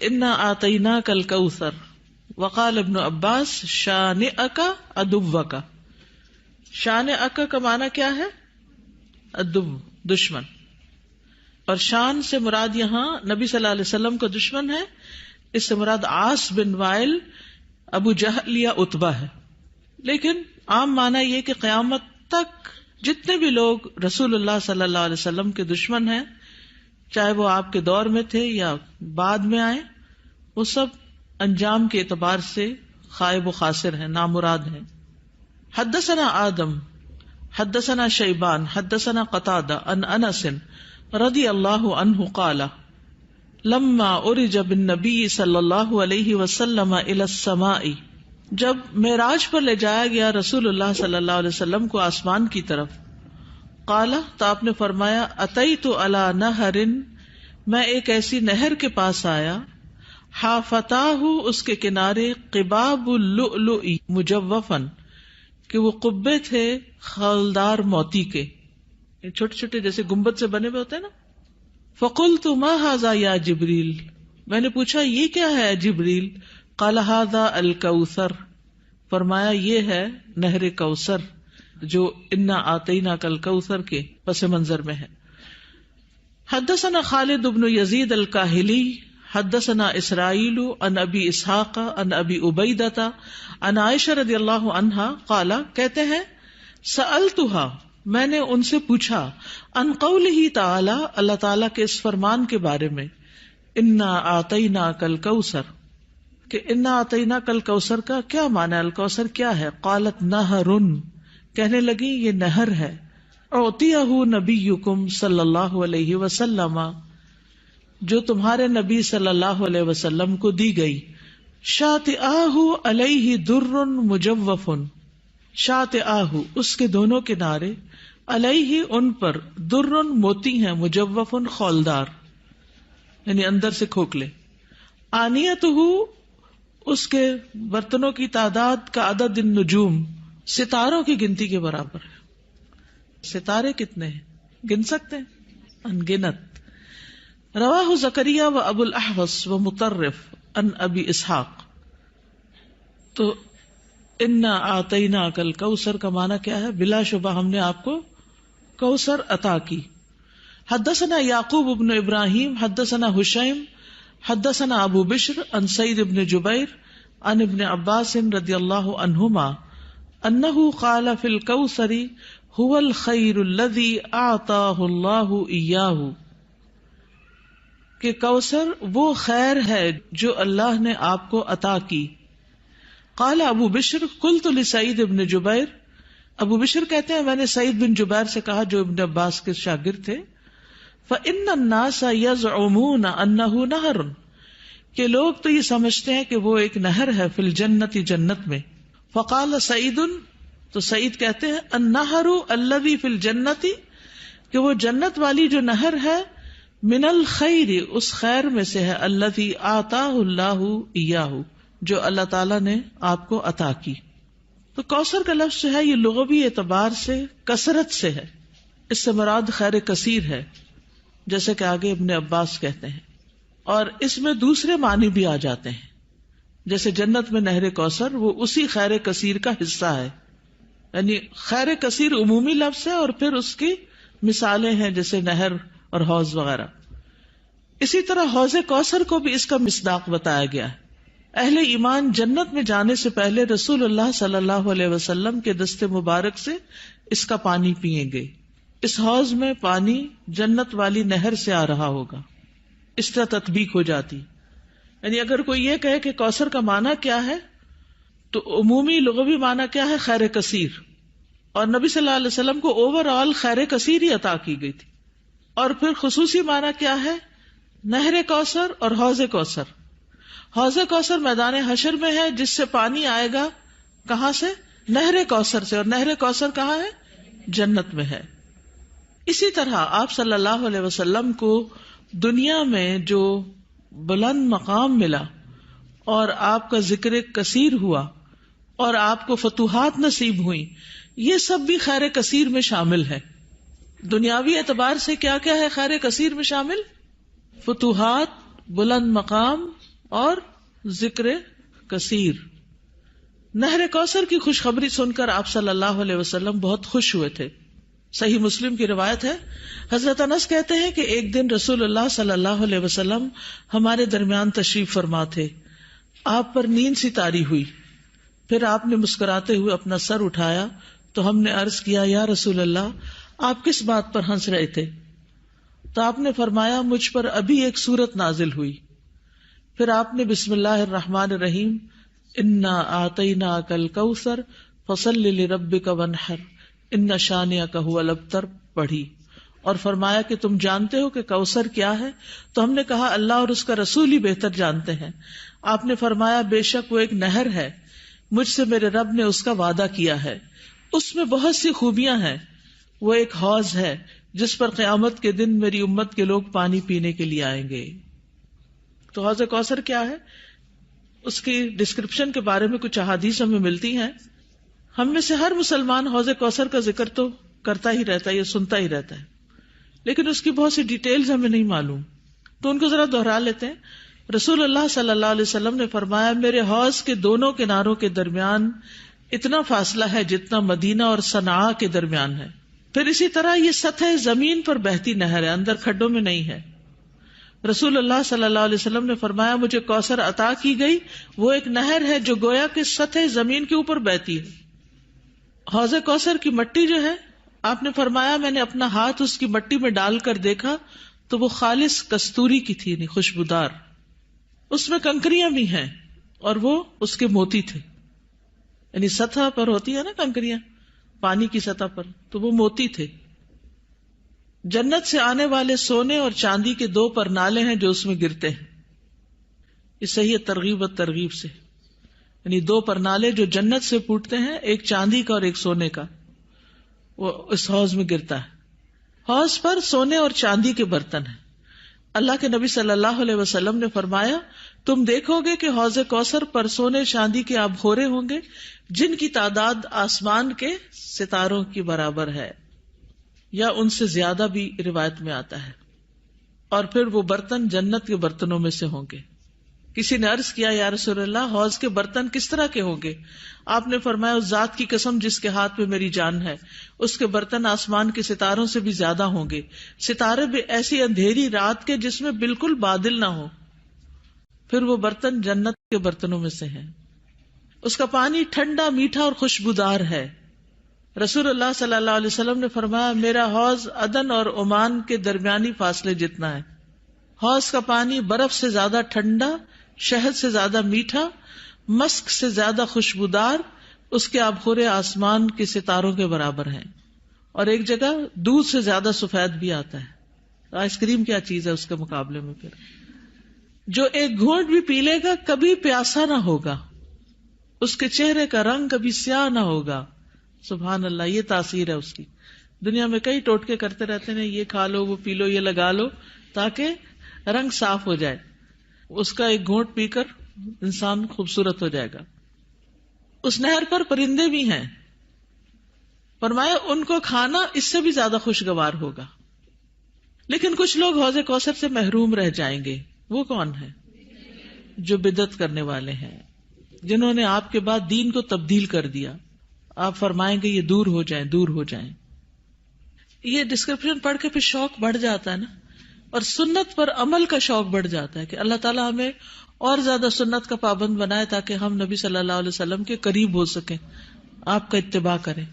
انا آتیناک الکوثر وقال ابن عباس شانئک عدوک. شانئک کا معنی کیا ہے؟ عدو، دشمن. اور شان سے مراد یہاں نبی صلی اللہ علیہ وسلم کا دشمن ہے. اس سے مراد عاص بن وائل، ابو جہل یا عتبہ ہے. لیکن عام معنی یہ کہ قیامت تک جتنے بھی لوگ رسول اللہ صلی اللہ علیہ وسلم کے دشمن ہیں، چاہے وہ آپ کے دور میں تھے یا بعد میں آئے، وہ سب انجام کے اعتبار سے خائب و خاسر ہیں، نامراد ہیں. حدثنا آدم حدثنا شیبان حدثنا قتادہ عن انس رضی اللہ عنہ قال لما عرج بالنبی صلی اللہ علیہ وسلم الی السماء، جب معراج پر لے جایا گیا رسول اللہ صلی اللہ علیہ وسلم کو آسمان کی طرف، قال تو آپ نے فرمایا اتیت علی نہر، میں ایک ایسی نہر کے پاس آیا، حافتاہ اس کے کنارے قباب اللؤلؤ مجوفا، کہ وہ قبے تھے خالدار موتی کے، چھوٹے چھوٹے جیسے گنبد سے بنے ہوئے ہوتے ہیں نا. فقلت ما ھذا یا جبریل، میں نے پوچھا یہ کیا ہے جبریل؟ قال ھذا الکوثر، فرمایا یہ ہے نہر کوثر جو انا آتیناک الکوثر کے پس منظر میں ہے. حدثنا خالد بن یزید الکاہلی حدثنا اسرائیل عن ابی اسحاق عن ابی عبیدہ عن عائشہ رضی اللہ عنہا قال، کہتے ہیں سألتها، میں نے ان سے پوچھا، عن قولہ تعالی، اللہ تعالیٰ کے اس فرمان کے بارے میں، انا آتیناک الکوثر، کہ انا آتیناک الکوثر کا کیا معنی ہے؟ الکوثر کیا ہے؟ قالت نہر، کہنے لگی یہ نہر ہے، اعطیہ نبیکم صلی اللہ علیہ وسلم، جو تمہارے نبی صلی اللہ علیہ وسلم کو دی گئی. شاطئاہ علیہ در مجوف، شاطئاہ اس کے دونوں کنارے، علیہ ان پر، در موتی ہیں، مجوف خولدار یعنی اندر سے کھوکھلے. آنیتہ اس کے برتنوں کی تعداد کا عدد النجوم، ستاروں کی گنتی کے برابر ہے. ستارے کتنے ہیں گن سکتے ہیں؟ انگنت. رواہ زکریا و ابو الاحوص و مطرف عن ابی اسحاق. تو انا آتیناک الکوثر کا معنی کیا ہے؟ بلا شبہ ہم نے آپ کو کوثر عطا کی. حدثنا یعقوب بن ابراہیم حدثنا حشیم حدثنا ابو بشر عن سعید بن جبیر عن ابن عباس رضی اللہ عنہما انہ قال فی الکوثر هو الخیر الذی اعطاہ اللہ ایاہ، کہ کوثر وہ خیر ہے جو اللہ نے آپ کو عطا کی. قال ابو بشر قلت لسعید بن جبیر، ابو بشر کہتے ہیں میں نے سعید بن جبیر سے کہا جو ابن عباس کے شاگرد تھے، فإن الناس يزعمون انه نہر، کہ لوگ تو یہ سمجھتے ہیں کہ وہ ایک نہر ہے، فی الجنت جنت میں. فقال سعید، تو سعید کہتے ہیں النہر الذی فی الجنت، کہ وہ جنت والی جو نہر ہے، من الخیر اس خیر میں سے ہے، الذی آتاہ اللہ ایاہ جو اللہ تعالیٰ نے آپ کو عطا کی. تو کوثر کا لفظ جو ہے یہ لغوی اعتبار سے کثرت سے ہے، اس سے مراد خیر کثیر ہے، جیسے کہ آگے ابن عباس کہتے ہیں. اور اس میں دوسرے معنی بھی آ جاتے ہیں، جیسے جنت میں نہر کوثر وہ اسی خیر کثیر کا حصہ ہے، یعنی خیر کثیر عمومی لفظ ہے اور پھر اس کی مثالیں ہیں جیسے نہر اور حوض وغیرہ. اسی طرح حوض کوثر کو بھی اس کا مصداق بتایا گیا ہے. اہل ایمان جنت میں جانے سے پہلے رسول اللہ صلی اللہ علیہ وسلم کے دست مبارک سے اس کا پانی پیئیں گے. اس حوض میں پانی جنت والی نہر سے آ رہا ہوگا. اس طرح تطبیق ہو جاتی. یعنی اگر کوئی یہ کہے کہ کوثر کا معنی کیا ہے، تو عمومی لغوی معنی کیا ہے؟ خیر کثیر. اور نبی صلی اللہ علیہ وسلم کو اوور آل خیر کثیر ہی عطا کی گئی تھی. اور پھر خصوصی معنی کیا ہے؟ نہر کوثر اور حوض کوثر. حوض کوثر میدان حشر میں ہے، جس سے پانی آئے گا کہاں سے؟ نہر کوثر سے. اور نہر کوثر کہاں ہے؟ جنت میں ہے. اسی طرح آپ صلی اللہ علیہ وسلم کو دنیا میں جو بلند مقام ملا اور آپ کا ذکر کثیر ہوا اور آپ کو فتوحات نصیب ہوئی، یہ سب بھی خیر کثیر میں شامل ہے. دنیاوی اعتبار سے کیا کیا ہے خیر کثیر میں شامل؟ فتوحات، بلند مقام اور ذکر کثیر. نہر کوثر کی خوشخبری سن کر آپ صلی اللہ علیہ وسلم بہت خوش ہوئے تھے. صحیح مسلم کی روایت ہے, حضرت انس کہتے ہیں کہ ایک دن رسول اللہ صلی اللہ علیہ وسلم ہمارے درمیان تشریف فرما تھے. آپ پر نیند سی طاری ہوئی, پھر آپ نے مسکراتے ہوئے اپنا سر اٹھایا تو ہم نے عرض کیا, یا رسول اللہ آپ کس بات پر ہنس رہے تھے؟ تو آپ نے فرمایا, مجھ پر ابھی ایک سورت نازل ہوئی. پھر آپ نے بسم اللہ الرحمن الرحیم انا اعطیناک الکوثر فصل لربک وانحر ان شانئک ھو الابتر پڑھی, اور فرمایا کہ تم جانتے ہو کہ کوثر کیا ہے؟ تو ہم نے کہا اللہ اور اس کا رسول ہی بہتر جانتے ہیں. آپ نے فرمایا, بے شک وہ ایک نہر ہے, مجھ سے میرے رب نے اس کا وعدہ کیا ہے, اس میں بہت سی خوبیاں ہیں. وہ ایک حوض ہے جس پر قیامت کے دن میری امت کے لوگ پانی پینے کے لیے آئیں گے. تو حوض کوثر کیا ہے, اس کی ڈسکرپشن کے بارے میں کچھ احادیث ہمیں ملتی ہیں. ہم میں سے ہر مسلمان حوض کوثر کا ذکر تو کرتا ہی رہتا ہے یا سنتا ہی رہتا ہے, لیکن اس کی بہت سی ڈیٹیلز ہمیں نہیں معلوم, تو ان کو ذرا دوہرا لیتے ہیں. رسول اللہ صلی اللہ علیہ وسلم نے فرمایا, میرے حوض کے دونوں کناروں کے درمیان اتنا فاصلہ ہے جتنا مدینہ اور صنعاء کے درمیان ہے. پھر اسی طرح یہ سطح زمین پر بہتی نہر ہے, اندر کھڈوں میں نہیں ہے. رسول اللہ صلی اللہ علیہ وسلم نے فرمایا, مجھے کوثر عطا کی گئی, وہ ایک نہر ہے جو گویا کہ سطح زمین کے اوپر بہتی ہے. حوض کوثر کی مٹی جو ہے, آپ نے فرمایا میں نے اپنا ہاتھ اس کی مٹی میں ڈال کر دیکھا تو وہ خالص کستوری کی تھی, یعنی خوشبودار. اس میں کنکریاں بھی ہیں اور وہ اس کے موتی تھے, یعنی سطح پر ہوتی ہے نا کنکریاں پانی کی سطح پر, تو وہ موتی تھے. جنت سے آنے والے سونے اور چاندی کے 2 پرنالے ہیں جو اس میں گرتے ہیں. اس صحیح ترغیب و ترغیب سے, یعنی 2 پرنالے جو جنت سے پھوٹتے ہیں, ایک چاندی کا اور ایک سونے کا, وہ اس حوض میں گرتا ہے. حوض پر سونے اور چاندی کے برتن ہیں. اللہ کے نبی صلی اللہ علیہ وسلم نے فرمایا, تم دیکھو گے کہ حوض کوثر پر سونے چاندی کے آبخورے ہوں گے جن کی تعداد آسمان کے ستاروں کی برابر ہے, یا ان سے زیادہ بھی روایت میں آتا ہے. اور پھر وہ برتن جنت کے برتنوں میں سے ہوں گے. کسی نے عرض کیا, یا رسول اللہ حوض کے برتن کس طرح کے ہوں گے؟ آپ نے فرمایا, اس ذات کی قسم جس کے ہاتھ میں میری جان ہے, اس کے برتن آسمان کے ستاروں سے بھی زیادہ ہوں گے, ستارے بھی ایسی اندھیری رات کے جس میں بالکل بادل نہ ہو. پھر وہ برتن جنت کے برتنوں میں سے ہیں. اس کا پانی ٹھنڈا, میٹھا اور خوشبودار ہے. رسول اللہ صلی اللہ علیہ وسلم نے فرمایا, میرا حوض عدن اور عمان کے درمیانی فاصلے جتنا ہے. حوض کا پانی برف سے زیادہ ٹھنڈا, شہد سے زیادہ میٹھا, مسک سے زیادہ خوشبودار, اس کے آبخورے آسمان کے ستاروں کے برابر ہیں. اور ایک جگہ دودھ سے زیادہ سفید بھی آتا ہے. آئس کریم کیا چیز ہے اس کے مقابلے میں. پھر جو ایک گھونٹ بھی پی لے گا کبھی پیاسا نہ ہوگا, اس کے چہرے کا رنگ کبھی سیاہ نہ ہوگا. سبحان اللہ, یہ تاثیر ہے اس کی. دنیا میں کئی ٹوٹکے کرتے رہتے ہیں, یہ کھا لو, وہ پی لو, یہ لگا لو تاکہ رنگ صاف ہو جائے. اس کا ایک گھونٹ پی کر انسان خوبصورت ہو جائے گا. اس نہر پر پرندے بھی ہیں. فرمایا ان کو کھانا اس سے بھی زیادہ خوشگوار ہوگا. لیکن کچھ لوگ حوض کوثر سے محروم رہ جائیں گے. وہ کون ہیں؟ جو بدعت کرنے والے ہیں, جنہوں نے آپ کے بعد دین کو تبدیل کر دیا. آپ فرمائیں گے یہ دور ہو جائیں, دور ہو جائیں. یہ ڈسکرپشن پڑھ کے پھر شوق بڑھ جاتا ہے نا, اور سنت پر عمل کا شوق بڑھ جاتا ہے کہ اللہ تعالیٰ ہمیں اور زیادہ سنت کا پابند بنائے تاکہ ہم نبی صلی اللہ علیہ وسلم کے قریب ہو سکیں, آپ کا اتباع کریں.